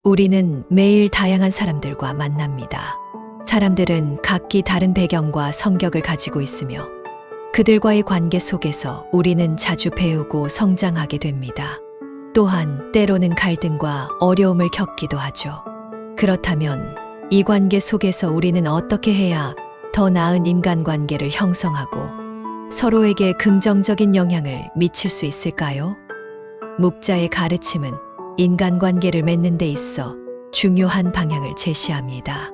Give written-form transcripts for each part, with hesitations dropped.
우리는 매일 다양한 사람들과 만납니다. 사람들은 각기 다른 배경과 성격을 가지고 있으며 그들과의 관계 속에서 우리는 자주 배우고 성장하게 됩니다. 또한 때로는 갈등과 어려움을 겪기도 하죠. 그렇다면 이 관계 속에서 우리는 어떻게 해야 더 나은 인간관계를 형성하고 서로에게 긍정적인 영향을 미칠 수 있을까요? 묵자의 가르침은 인간관계를 맺는 데 있어 중요한 방향을 제시합니다.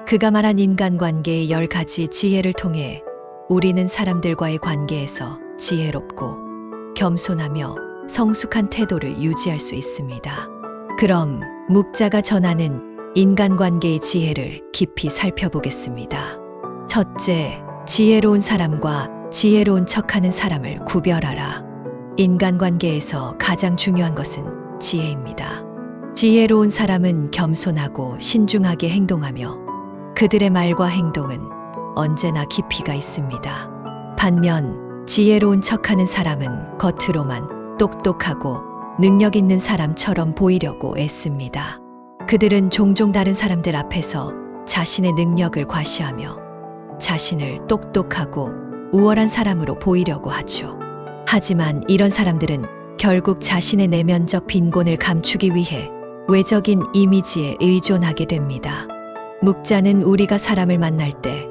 그가 말한 인간관계의 10가지 지혜를 통해 우리는 사람들과의 관계에서 지혜롭고 겸손하며 성숙한 태도를 유지할 수 있습니다. 그럼 묵자가 전하는 인간관계의 지혜를 깊이 살펴보겠습니다. 첫째, 지혜로운 사람과 지혜로운 척하는 사람을 구별하라. 인간관계에서 가장 중요한 것은 지혜입니다. 지혜로운 사람은 겸손하고 신중하게 행동하며 그들의 말과 행동은 언제나 깊이가 있습니다. 반면 지혜로운 척하는 사람은 겉으로만 똑똑하고 능력 있는 사람처럼 보이려고 애씁니다. 그들은 종종 다른 사람들 앞에서 자신의 능력을 과시하며 자신을 똑똑하고 우월한 사람으로 보이려고 하죠. 하지만 이런 사람들은 결국 자신의 내면적 빈곤을 감추기 위해 외적인 이미지에 의존하게 됩니다. 묵자는 우리가 사람을 만날 때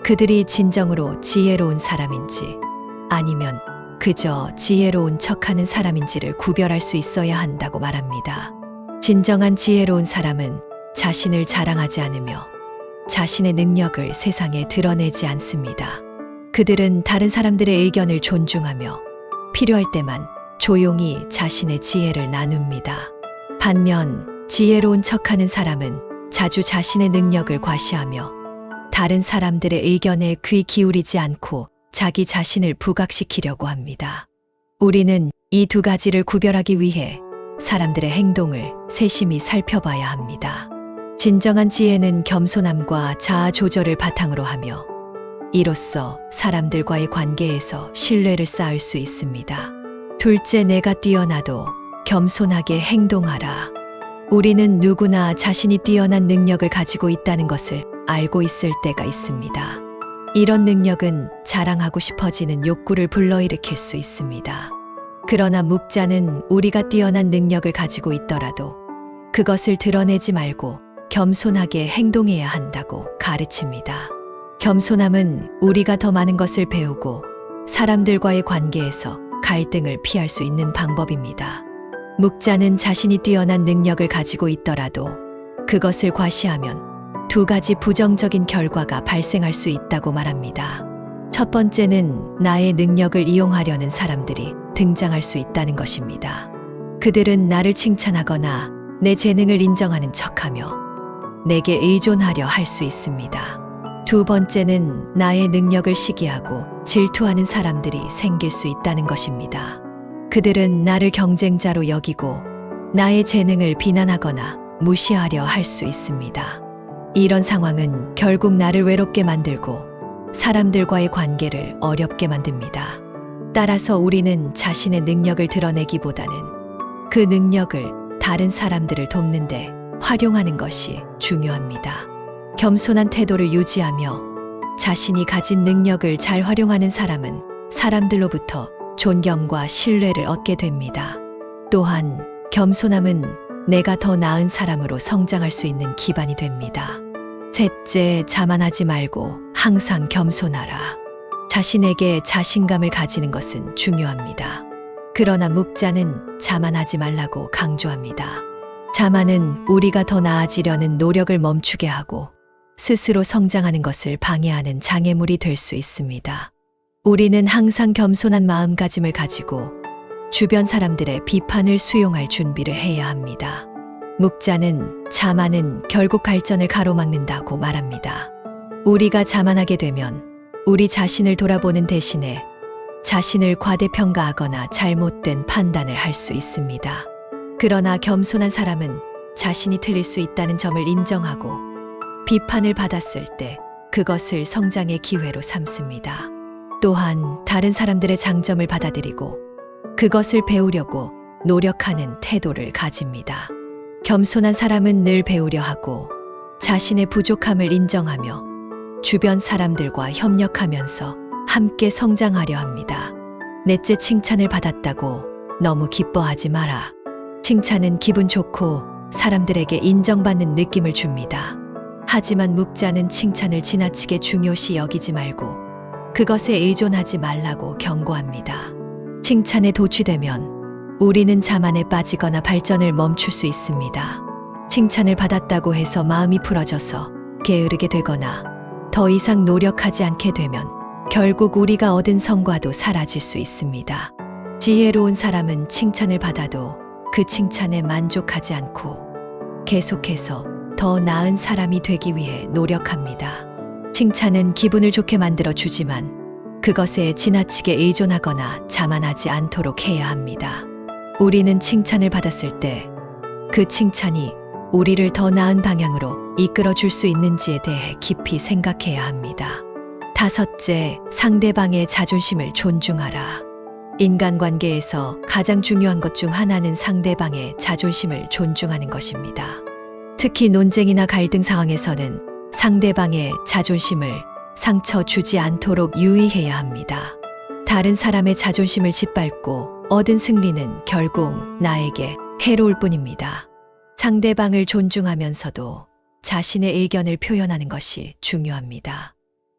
그들이 진정으로 지혜로운 사람인지 아니면 그저 지혜로운 척하는 사람인지를 구별할 수 있어야 한다고 말합니다. 진정한 지혜로운 사람은 자신을 자랑하지 않으며 자신의 능력을 세상에 드러내지 않습니다. 그들은 다른 사람들의 의견을 존중하며 필요할 때만 조용히 자신의 지혜를 나눕니다. 반면 지혜로운 척하는 사람은 자주 자신의 능력을 과시하며 다른 사람들의 의견에 귀 기울이지 않고 자기 자신을 부각시키려고 합니다. 우리는 이 두 가지를 구별하기 위해 사람들의 행동을 세심히 살펴봐야 합니다. 진정한 지혜는 겸손함과 자아 조절을 바탕으로 하며 이로써 사람들과의 관계에서 신뢰를 쌓을 수 있습니다. 둘째, 내가 뛰어나도 겸손하게 행동하라. 우리는 누구나 자신이 뛰어난 능력을 가지고 있다는 것을 알고 있을 때가 있습니다. 이런 능력은 자랑하고 싶어지는 욕구를 불러일으킬 수 있습니다. 그러나 묵자는 우리가 뛰어난 능력을 가지고 있더라도 그것을 드러내지 말고 겸손하게 행동해야 한다고 가르칩니다. 겸손함은 우리가 더 많은 것을 배우고 사람들과의 관계에서 갈등을 피할 수 있는 방법입니다. 묵자는 자신이 뛰어난 능력을 가지고 있더라도 그것을 과시하면 두 가지 부정적인 결과가 발생할 수 있다고 말합니다. 첫 번째는 나의 능력을 이용하려는 사람들이 등장할 수 있다는 것입니다. 그들은 나를 칭찬하거나 내 재능을 인정하는 척하며 내게 의존하려 할 수 있습니다. 두 번째는 나의 능력을 시기하고 질투하는 사람들이 생길 수 있다는 것입니다. 그들은 나를 경쟁자로 여기고 나의 재능을 비난하거나 무시하려 할 수 있습니다. 이런 상황은 결국 나를 외롭게 만들고 사람들과의 관계를 어렵게 만듭니다. 따라서 우리는 자신의 능력을 드러내기보다는 그 능력을 다른 사람들을 돕는데 활용하는 것이 중요합니다. 겸손한 태도를 유지하며 자신이 가진 능력을 잘 활용하는 사람은 사람들로부터 존경과 신뢰를 얻게 됩니다. 또한 겸손함은 내가 더 나은 사람으로 성장할 수 있는 기반이 됩니다. 셋째, 자만하지 말고 항상 겸손하라. 자신에게 자신감을 가지는 것은 중요합니다. 그러나 묵자는 자만하지 말라고 강조합니다. 자만은 우리가 더 나아지려는 노력을 멈추게 하고 스스로 성장하는 것을 방해하는 장애물이 될 수 있습니다. 우리는 항상 겸손한 마음가짐을 가지고 주변 사람들의 비판을 수용할 준비를 해야 합니다. 묵자는 자만은 결국 발전을 가로막는다고 말합니다. 우리가 자만하게 되면 우리 자신을 돌아보는 대신에 자신을 과대평가하거나 잘못된 판단을 할 수 있습니다. 그러나 겸손한 사람은 자신이 틀릴 수 있다는 점을 인정하고 비판을 받았을 때 그것을 성장의 기회로 삼습니다. 또한 다른 사람들의 장점을 받아들이고 그것을 배우려고 노력하는 태도를 가집니다. 겸손한 사람은 늘 배우려 하고 자신의 부족함을 인정하며 주변 사람들과 협력하면서 함께 성장하려 합니다. 넷째, 칭찬을 받았다고 너무 기뻐하지 마라. 칭찬은 기분 좋고 사람들에게 인정받는 느낌을 줍니다. 하지만 묵자는 칭찬을 지나치게 중요시 여기지 말고 그것에 의존하지 말라고 경고합니다. 칭찬에 도취되면 우리는 자만에 빠지거나 발전을 멈출 수 있습니다. 칭찬을 받았다고 해서 마음이 풀어져서 게으르게 되거나 더 이상 노력하지 않게 되면 결국 우리가 얻은 성과도 사라질 수 있습니다. 지혜로운 사람은 칭찬을 받아도 그 칭찬에 만족하지 않고 계속해서 더 나은 사람이 되기 위해 노력합니다. 칭찬은 기분을 좋게 만들어 주지만 그것에 지나치게 의존하거나 자만하지 않도록 해야 합니다. 우리는 칭찬을 받았을 때 그 칭찬이 우리를 더 나은 방향으로 이끌어 줄 수 있는지에 대해 깊이 생각해야 합니다. 다섯째, 상대방의 자존심을 존중하라. 인간관계에서 가장 중요한 것 중 하나는 상대방의 자존심을 존중하는 것입니다. 특히 논쟁이나 갈등 상황에서는 상대방의 자존심을 상처 주지 않도록 유의해야 합니다. 다른 사람의 자존심을 짓밟고 얻은 승리는 결국 나에게 해로울 뿐입니다. 상대방을 존중하면서도 자신의 의견을 표현하는 것이 중요합니다.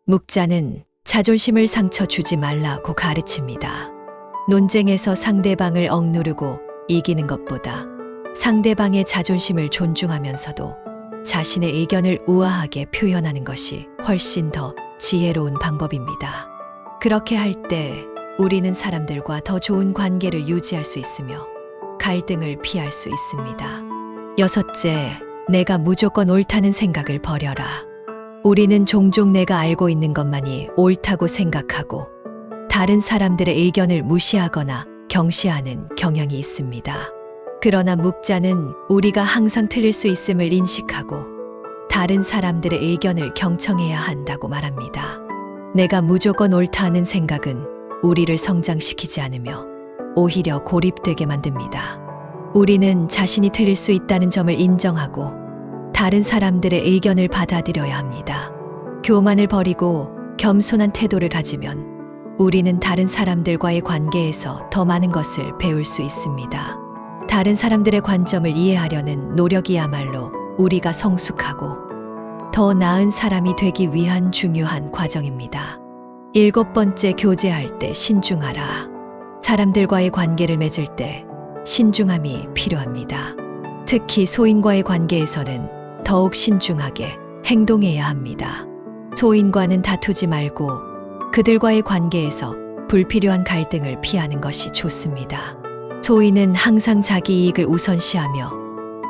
묵자는 자존심을 상처 주지 말라고 가르칩니다. 논쟁에서 상대방을 억누르고 이기는 것보다 상대방의 자존심을 존중하면서도 자신의 의견을 우아하게 표현하는 것이 훨씬 더 지혜로운 방법입니다. 그렇게 할 때 우리는 사람들과 더 좋은 관계를 유지할 수 있으며 갈등을 피할 수 있습니다. 여섯째, 내가 무조건 옳다는 생각을 버려라. 우리는 종종 내가 알고 있는 것만이 옳다고 생각하고 다른 사람들의 의견을 무시하거나 경시하는 경향이 있습니다. 그러나 묵자는 우리가 항상 틀릴 수 있음을 인식하고 다른 사람들의 의견을 경청해야 한다고 말합니다. 내가 무조건 옳다는 생각은 우리를 성장시키지 않으며 오히려 고립되게 만듭니다. 우리는 자신이 틀릴 수 있다는 점을 인정하고 다른 사람들의 의견을 받아들여야 합니다. 교만을 버리고 겸손한 태도를 가지면 우리는 다른 사람들과의 관계에서 더 많은 것을 배울 수 있습니다. 다른 사람들의 관점을 이해하려는 노력이야말로 우리가 성숙하고 더 나은 사람이 되기 위한 중요한 과정입니다. 일곱 번째, 교제할 때 신중하라. 사람들과의 관계를 맺을 때 신중함이 필요합니다. 특히 소인과의 관계에서는 더욱 신중하게 행동해야 합니다. 소인과는 다투지 말고 그들과의 관계에서 불필요한 갈등을 피하는 것이 좋습니다. 소인은 항상 자기 이익을 우선시하며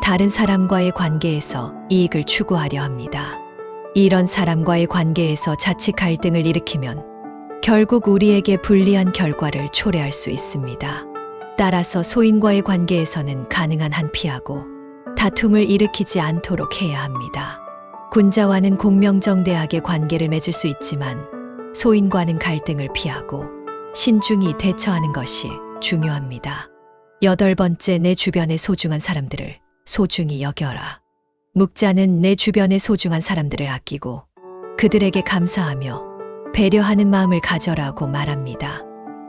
다른 사람과의 관계에서 이익을 추구하려 합니다. 이런 사람과의 관계에서 자칫 갈등을 일으키면 결국 우리에게 불리한 결과를 초래할 수 있습니다. 따라서 소인과의 관계에서는 가능한 한 피하고 다툼을 일으키지 않도록 해야 합니다. 군자와는 공명정대하게 관계를 맺을 수 있지만 소인과는 갈등을 피하고 신중히 대처하는 것이 중요합니다. 여덟 번째, 내 주변의 소중한 사람들을 소중히 여겨라. 묵자는 내 주변의 소중한 사람들을 아끼고 그들에게 감사하며 배려하는 마음을 가져라고 말합니다.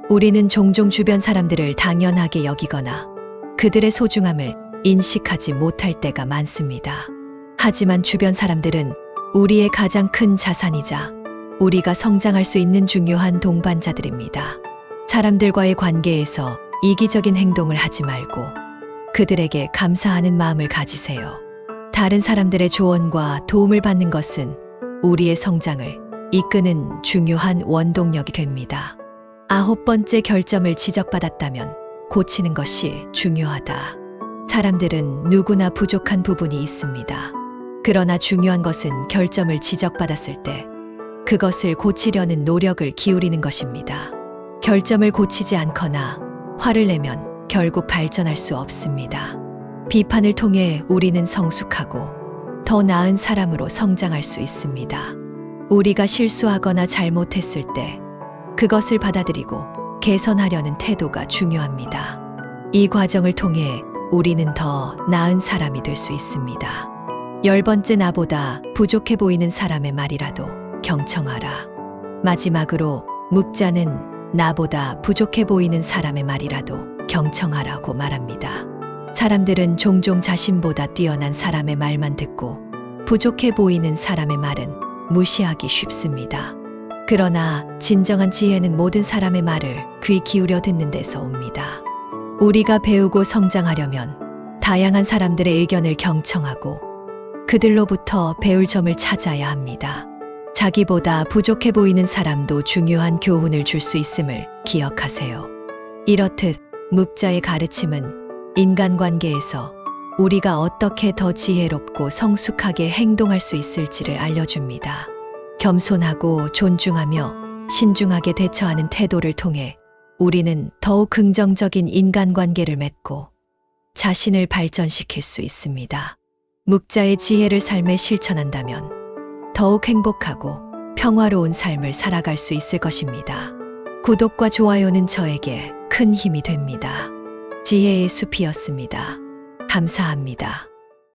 우리는 종종 주변 사람들을 당연하게 여기거나 그들의 소중함을 인식하지 못할 때가 많습니다. 하지만 주변 사람들은 우리의 가장 큰 자산이자 우리가 성장할 수 있는 중요한 동반자들입니다. 사람들과의 관계에서 이기적인 행동을 하지 말고 그들에게 감사하는 마음을 가지세요. 다른 사람들의 조언과 도움을 받는 것은 우리의 성장을 이끄는 중요한 원동력이 됩니다. 아홉 번째, 결점을 지적받았다면 고치는 것이 중요하다. 사람들은 누구나 부족한 부분이 있습니다. 그러나 중요한 것은 결점을 지적받았을 때 그것을 고치려는 노력을 기울이는 것입니다. 결점을 고치지 않거나 화를 내면 결국 발전할 수 없습니다. 비판을 통해 우리는 성숙하고 더 나은 사람으로 성장할 수 있습니다. 우리가 실수하거나 잘못했을 때 그것을 받아들이고 개선하려는 태도가 중요합니다. 이 과정을 통해 우리는 더 나은 사람이 될 수 있습니다. 10번째, 나보다 부족해 보이는 사람의 말이라도 경청하라. 마지막으로 묵자는 나보다 부족해 보이는 사람의 말이라도 경청하라고 말합니다. 사람들은 종종 자신보다 뛰어난 사람의 말만 듣고 부족해 보이는 사람의 말은 무시하기 쉽습니다. 그러나 진정한 지혜는 모든 사람의 말을 귀 기울여 듣는 데서 옵니다. 우리가 배우고 성장하려면 다양한 사람들의 의견을 경청하고 그들로부터 배울 점을 찾아야 합니다. 자기보다 부족해 보이는 사람도 중요한 교훈을 줄 수 있음을 기억하세요. 이렇듯 묵자의 가르침은 인간관계에서 우리가 어떻게 더 지혜롭고 성숙하게 행동할 수 있을지를 알려줍니다. 겸손하고 존중하며 신중하게 대처하는 태도를 통해 우리는 더욱 긍정적인 인간관계를 맺고 자신을 발전시킬 수 있습니다. 묵자의 지혜를 삶에 실천한다면 더욱 행복하고 평화로운 삶을 살아갈 수 있을 것입니다. 구독과 좋아요는 저에게 큰 힘이 됩니다. 지혜의 숲이었습니다. 감사합니다.